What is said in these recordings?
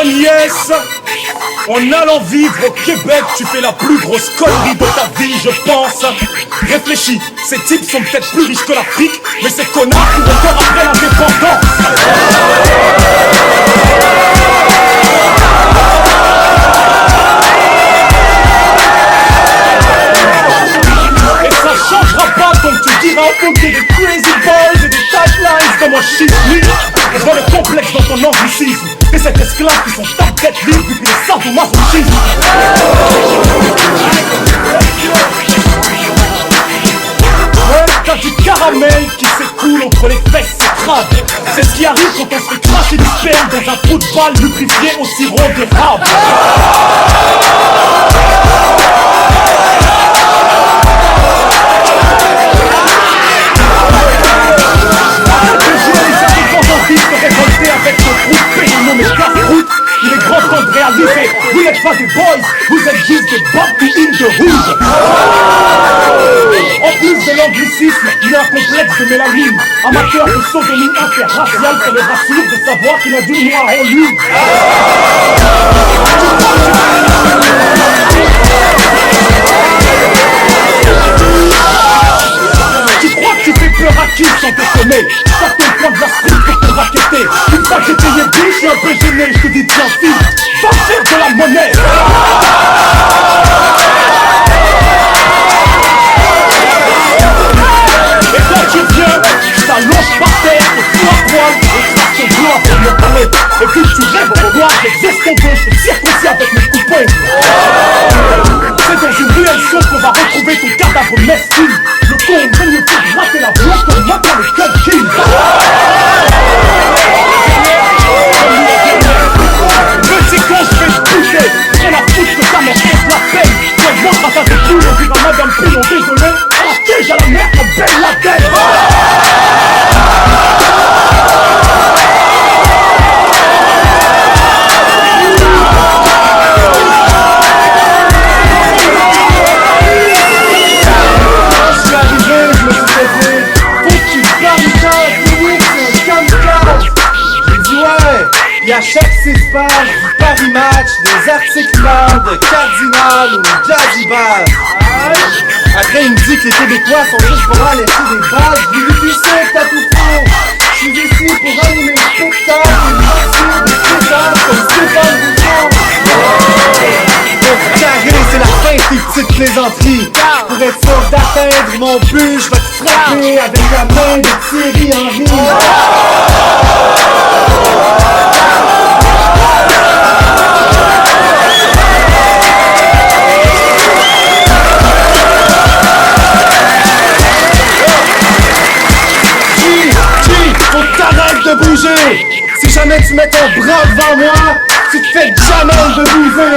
yes. En allant vivre au Québec, tu fais la plus grosse connerie de ta vie, je pense. Réfléchis, ces types sont peut-être plus riches que l'Afrique, mais ces connards courent encore après l'indépendance. Et ça changera pas, donc tu diras au fond qu'il y a des crazy boys et des timelines dans mon shit. Je vois le complexe dans ton anglicisme. Et cet esclave qui sont ta tête libre depuis le sadomasochisme. Ouais, t'as du caramel qui s'écoule entre les fesses et crades. C'est ce qui arrive quand on se fait cracher du sperme dans un pot de balle lubrifié au sirop d'érable. Avec le groupe périmé casse-route, il est grand temps de réaliser. Vous n'êtes pas des boys, vous êtes juste des Bobby in the hood. En plus de l'anglicisme, il a un complexe de mélanine. Amateur de sodomie interraciale, ça le rassure de savoir qu'il a du noir en lui. Tu crois que tu fais peur à qui sans déconner? Ça te prend de la street pour te raqueter. Une fois que j'ai payé 10, je suis un peu gêné. Je te dis tiens fille, va faire de la monnaie. Et quand tu viens, je t'allonge par terre, et tu à poil, et je passe ton doigt pour me parler. Et puis tu rêves au revoir, j'exerce ton vœu, je te circoncis avec mes coupons. C'est dans une ruelle chaude qu'on va retrouver ton cadavre mesquine. Le con, vaut mieux que de rater la voix qu'on m'entend le club king. Petit con, je vais te bouger. J'ai la foutre que ta mère fasse la peine. Quand je montre à ta vécu, on dira Madame Pilon, désolé. À la cage à la mer, en belle la tête. Et à chaque 6 pages du Paris Match, des articles de Cardinal ou Jazzy Bass. Après il me dit que les Québécois sont juste pour aller laisser des bases. Je lui dis c'est t'as tout faux. Je suis ici pour animer le spectacle. Des spectacles comme Stéphane Bouchon. Pour carré, c'est la fin de tes petites plaisanteries. Pour être sûr d'atteindre mon but, je vais te frapper avec la main de Thierry Henry. T'arrêtes de bouger. Si jamais tu mets ton bras devant moi, tu te fais jamais de bouger.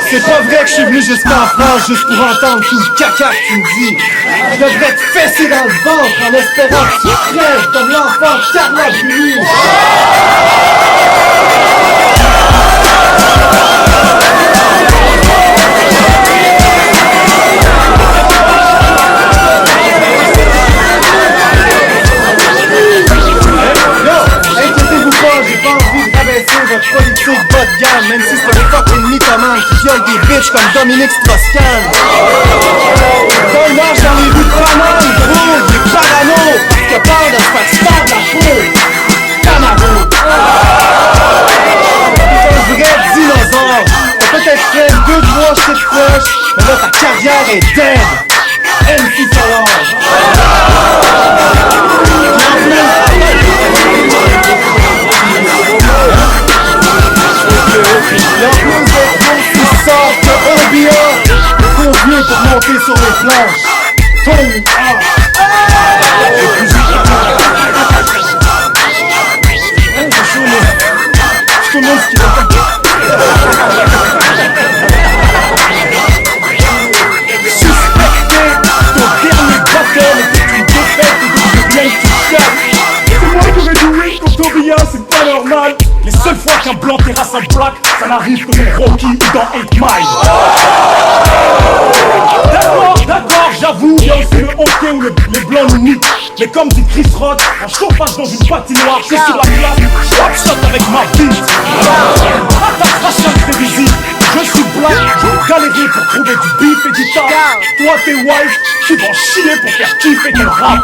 C'est pas vrai que je suis venu jusqu'en France juste pour entendre tout le caca que tu me dis. Je devrais te fesser dans le ventre en espérant que tu crèves comme l'enfant Carla Bruni. Inquiétez-vous pas, j'ai pas envie de rabaisser votre politique bas de gamme, même si c'est un fucking mythomane qui viole des bitches comme Dominique Strauss-Kahn. Quand il marche dans les rues de Paname, gros, il est parano, parce que peur de se faire stab la peau. Camaro. T'es un vrai dinosaure. T'as peut-être fait 2-3 shit fresh, mais là ta carrière est dead. MC Solange. Et en plus d'être aussi sort que Obia, trop vieux pour monter sur les planches. Tony A. Je te montre ce qu'il a fait. Suspect. race à black, ça n'arrive que dans Rocky ou dans 8 Mile. D'accord, j'avoue, y'a aussi le hockey où les blancs nous niquent. Mais comme dit Chris Rock, en chauffage dans une patinoire, je suis sur la glace, shot avec ma bite. À ta façon c'est visible, je suis black, je vais galérer pour trouver du beef et du taf. Toi t'es white, tu vas chier pour faire kiffer ton rap.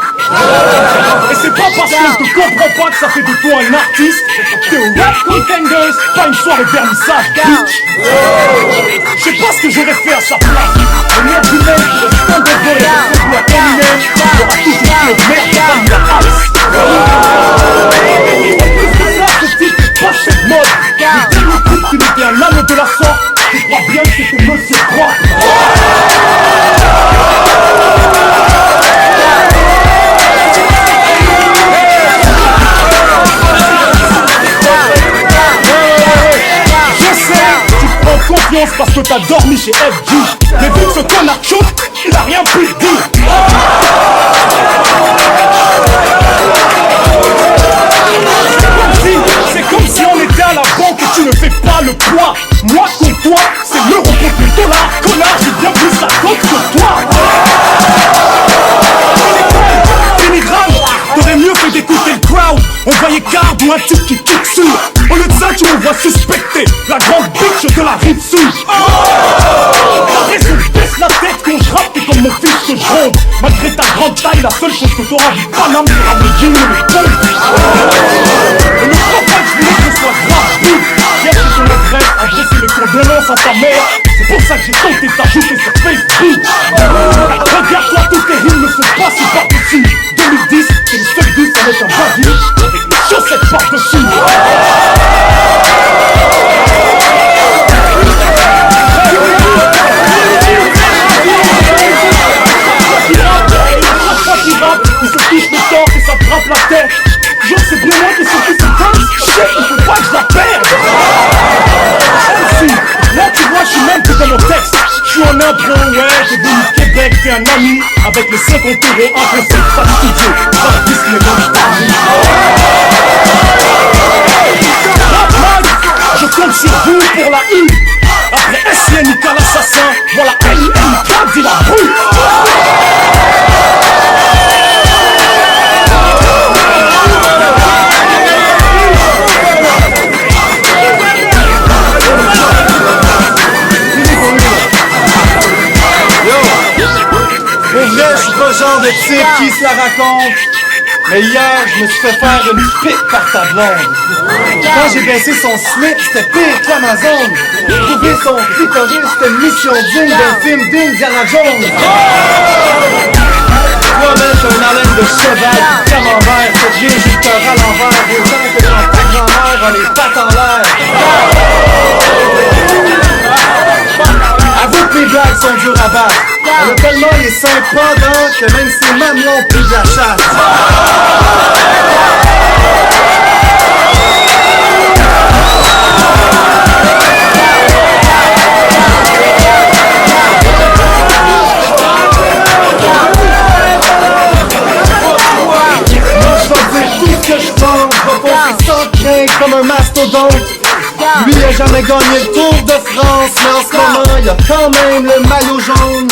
Et c'est pas parce que je comprends pas que ça fait de toi un artiste. T'es au rap contenders, pas une soirée vernissage, bitch. Je sais pas ce que j'aurais fait à sa place. Le maire du mec, le stand de vol et le feu à Eminem, il y aura toujours le maire de Vanilla Ice. Plus que ça, ce type est pas cette mode. Le dernier type qui mettait un âme de la sorte, je crois bien que c'était Monsieur Croix. Confiance parce que t'as dormi chez FG. Mais vu que ce connard chouk, il a rien pu dire. C'est comme si on était à la banque et tu ne fais pas le poids. Moi contre toi, c'est l'euro contre le dollar. Connard, j'ai bien plus la cote que toi. Télégramme, t'aurais mieux fait d'écouter le crowd. On voyait Card ou un type qui kick sur. Au lieu de ça, tu me vois suspecter la grande bitch de la rive sud. T'as raison, baisse la tête quand je rappe, t'es comme mon fils que je ronde. Malgré ta grande taille, la seule chose que t'auras vu Paname sera mes jeans et mes pompes. Et ne crois pas que je voulais que ce soit grave, but. Hier j'étais le greffe, adresser mes condoléances à sa mère. C'est pour ça que j'ai tenté d'ajouter sur Facebook. Regarde-toi, toutes tes rimes ne sont pas si par-dessus. 2010, c'est le seul but avec un basil avec les chaussettes par-dessus. Il se touche le torse et ça frappe la tête. Genre c'est bien moi qui se touche le torse. Shit, il faut pas que je la perde. Là tu vois je suis même que dans mon texte. Je suis en impro, ouais, j'ai venu Québec. T'es un ami avec les 50 euros. Impossible, pas de studio, pas de disque, mais non, je compte sur vous pour la U. Après SNK l'assassin, voilà LNK dit la brûle. Pour vrai, je suis pas le genre de type qui se la raconte. Mais hier, je me suis fait faire une pique par ta blonde. Quand j'ai baissé son slip, c'était pire que l'Amazon. Trouver son clitoris, c'était une mission digne d'un film d'Indiana Jones. Toi-même, t'as une haleine de cheval, du camembert. Cette vieille j'ai le cœur à l'envers. Autant que quand ta grand-mère a les pattes en l'air. Avoue que mes blagues sont dures à battre. Elle a tellement les seins pendants que même ses mamelons ont pris de la chasse. Moi je vais dire tout ce que je pense. Je vais foncer sans crainte comme un mastodonte. Lui a jamais gagné le Tour de France, mais en ce moment il a quand même le maillot jaune.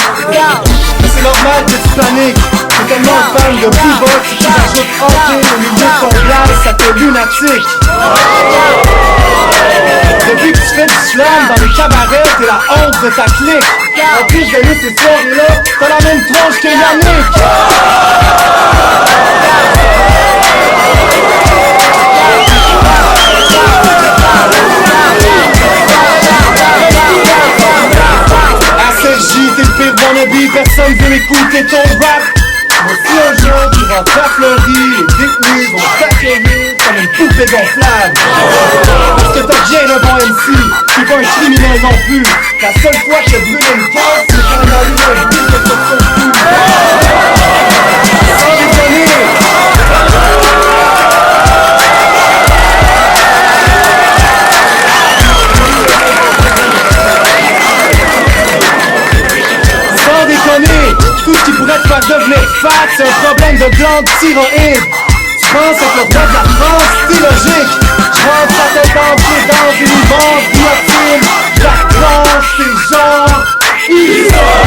Mais c'est normal que tu paniques. C'est tellement de fans de plus bas que tu rajoutes hockey au milieu de ton blague, ça fait lunatique. Depuis que tu fais du slam dans les cabarets, t'es la honte de ta clique. En plus de nous ces soirées-là, t'as la même tronche que Yannick. ACJ, t'es le pire wannabe, personne veut écouter ton rap. Mais si un jour tu rentres à Fleury, les détenus vont t'accueillir comme une poupée gonflable. Parce que t'as bien un bon MC, t'es pas un criminel non plus. La seule fois que t'as brûlé une caisse, c'est quand on a eu un but de ton cul. Sans déconner. Sans déconner, tout ce qui pourrait te faire devenir fat, c'est un problème de glande thyroïde. Tu penses être le roi de la France, c'est logique. rentre sa tête dans une bande guillotine. Jacques Tranche, c'est genre Isa.